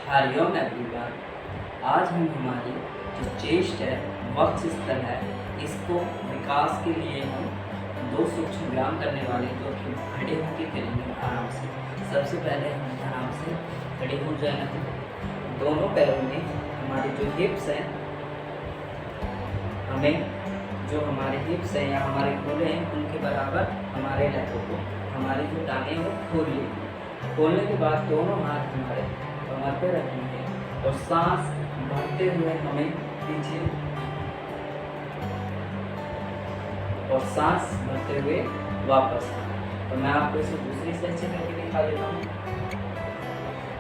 Hariom everyone. आज हम हमारी जो चेस्ट है, वक्ष स्थल है, इसको विकास के लिए हम दो सूक्ष्म व्यायाम करने वाले जो कि खड़े होकर करेंगे आराम से। सबसे पहले हम आराम से खड़े हो जाना है। दोनों पैरों में हमारी जो हिप्स हैं, हमें जो हमारे हिप्स हैं या हमारे घुटने हैं उनके बराबर हमारे लैपों को, हमारी जो टांगें हैं वो खोल लेंगे। खोलने के बाद दोनों हाथ हमारे कमर पे रखेंगे और सांस भरते हुए हमें पीछे और सांस भरते हुए वापस। तो मैं आपको इसे दूसरी साइड से करके दिखा देता हूँ।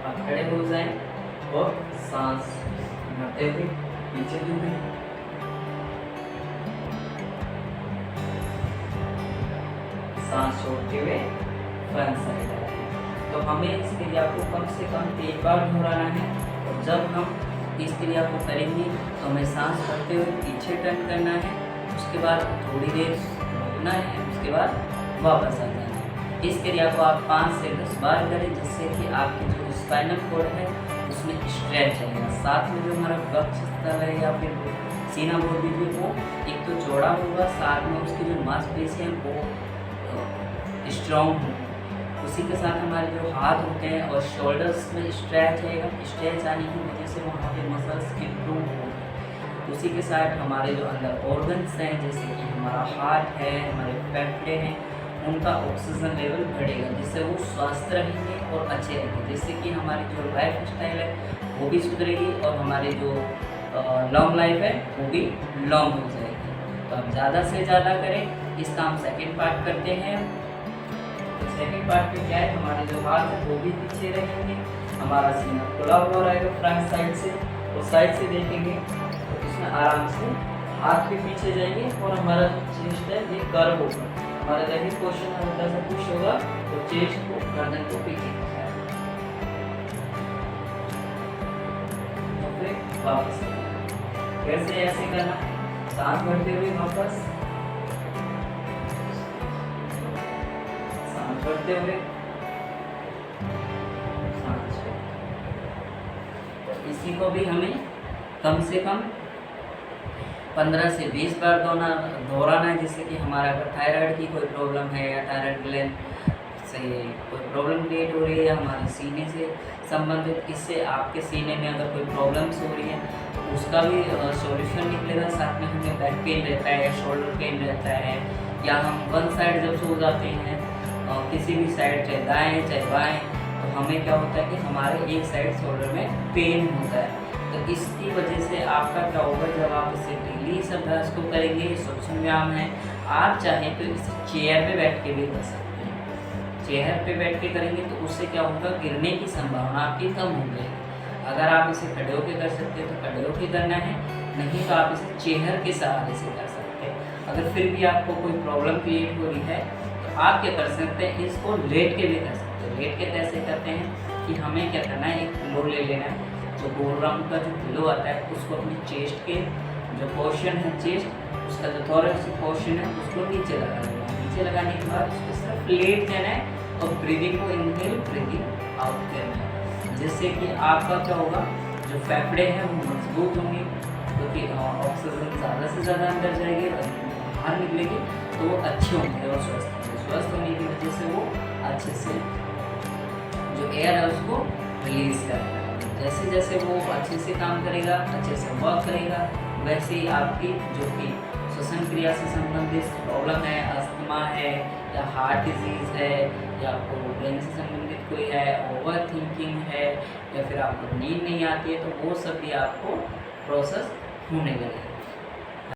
आप खड़े हो जाएं और सांस भरते हुए पीछे झुकें, सांस छोड़ते हुए फ्रंट साइड आए। तो हमें इस क्रिया को कम से कम 3 बार दोहराना है। और जब हम इस क्रिया को करेंगे तो हमें सांस भरते हुए पीछे टर्न करना है, उसके बाद थोड़ी देर रुकना है, उसके बाद वापस आ जाना है। इस क्रिया को आप 5 से 10 बार करें, जिससे कि आपकी जो स्पाइनल कॉर्ड है उसमें स्ट्रेच आएगा। साथ में जो हमारा वक्ष स्थल है या फिर सीना बोल दीजिए, वो एक तो चौड़ा होगा, साथ में उसकी जो मांसपेशियाँ वो स्ट्रॉन्ग होगी। उसी के साथ हमारे जो हाथ होते हैं और शोल्डर्स में स्ट्रेच आएगा। स्ट्रेच आने की वजह से वहाँ पे मसल्स इम्प्रूव होंगे। उसी के साथ हमारे जो अंदर ऑर्गन्स हैं, जैसे कि हमारा हार्ट है, हमारे फेफड़े हैं, उनका ऑक्सीजन लेवल बढ़ेगा, जिससे वो स्वस्थ रहेंगे और अच्छे रहेंगे। जिससे कि हमारी जो लाइफ स्टाइल है वो भी सुधरेगी और हमारी जो लॉन्ग लाइफ है वो भी लॉन्ग हो जाएगी। तो हम ज़्यादा से ज़्यादा करें। इसका हम सेकेंड पार्ट करते हैं। सेकेंड पार्ट में क्या है, हमारे जो हाथ है वो भी पीछे रहेंगे, हमारा सीना खुला हुआ रहेगा फ्रंट साइड से, और साइड से देखेंगे तो इसमें आराम से हाथ भी पीछे जाएंगे और हमारा जो चेस्ट है ये कर्व होगा। हमारा जब भी क्वेश्चन हल्का सा पुश होगा तो चेस्ट को, गर्दन को पीछे तो फिर वापस कैसे ऐसे करना है, सांस भरते हुए वापस, करते हुए तो इसी को भी हमें कम से कम 15 से 20 बार दोहराना है। जिससे कि हमारा अगर थायराइड की कोई प्रॉब्लम है या थायराइड ग्लैंड से कोई प्रॉब्लम क्रिएट हो रही है, हमारे सीने से संबंधित, इससे आपके सीने में अगर कोई प्रॉब्लम्स हो रही है तो उसका भी सॉल्यूशन निकलेगा। साथ में हमें बैक पेन रहता है या शोल्डर पेन रहता है, या हम वन साइड जब सो जाते हैं किसी भी साइड, चाहे दाएं चाहे बाएं, तो हमें क्या होता है कि हमारे एक साइड शोल्डर में पेन होता है। तो इसकी वजह से आपका क्या होगा, जब आप इसे डेली इस अभ्यास को करेंगे, सूक्ष्म व्यायाम है, आप चाहें तो इसे चेयर पे बैठ के भी कर सकते हैं। चेयर पे बैठ के करेंगे तो उससे क्या होगा, गिरने की संभावना आपकी कम हो जाएगी। अगर आप इसे खड़े होकर कर सकते हैं तो खड़े होकर करना है, नहीं तो आप इसे चेयर के सहारे से कर सकते हैं। अगर फिर भी आपको कोई प्रॉब्लम क्रिएट हो रही है आप क्या कर सकते हैं, इसको लेट के भी कर सकते हैं। लेट के कैसे करते हैं कि हमें क्या करना है, एक पिलो ले लेना है, जो गोल राउंड का जो पिलो आता है उसको अपनी चेस्ट के जो पोर्शन है, चेस्ट उसका जो थोरैक्स पोर्शन है उसको नीचे लगा लेना है। नीचे लगाने के बाद उसको सिर्फ लेट देना है और ब्रीदिंग को इनहेल ब्रीदिंग आउट करना है। जिससे कि आपका क्या होगा, जो फेफड़े हैं वो मजबूत होंगे, क्योंकि ऑक्सीजन ज़्यादा से ज़्यादा अंदर जाएगी, बाहर निकलेगी तो वो अच्छे होंगे और स्वस्थ होने की वजह से वो अच्छे से जो एयर है उसको रिलीज करेगा। जैसे जैसे वो अच्छे से काम करेगा, अच्छे से वर्क करेगा, वैसे ही आपकी जो कि श्वसन क्रिया से संबंधित प्रॉब्लम है, अस्थमा है या हार्ट डिजीज़ है या आपको ब्रेन से संबंधित कोई है, ओवर थिंकिंग है या फिर आपको नींद नहीं आती है, तो वो सब भी आपको प्रोसेस होने लगेगा।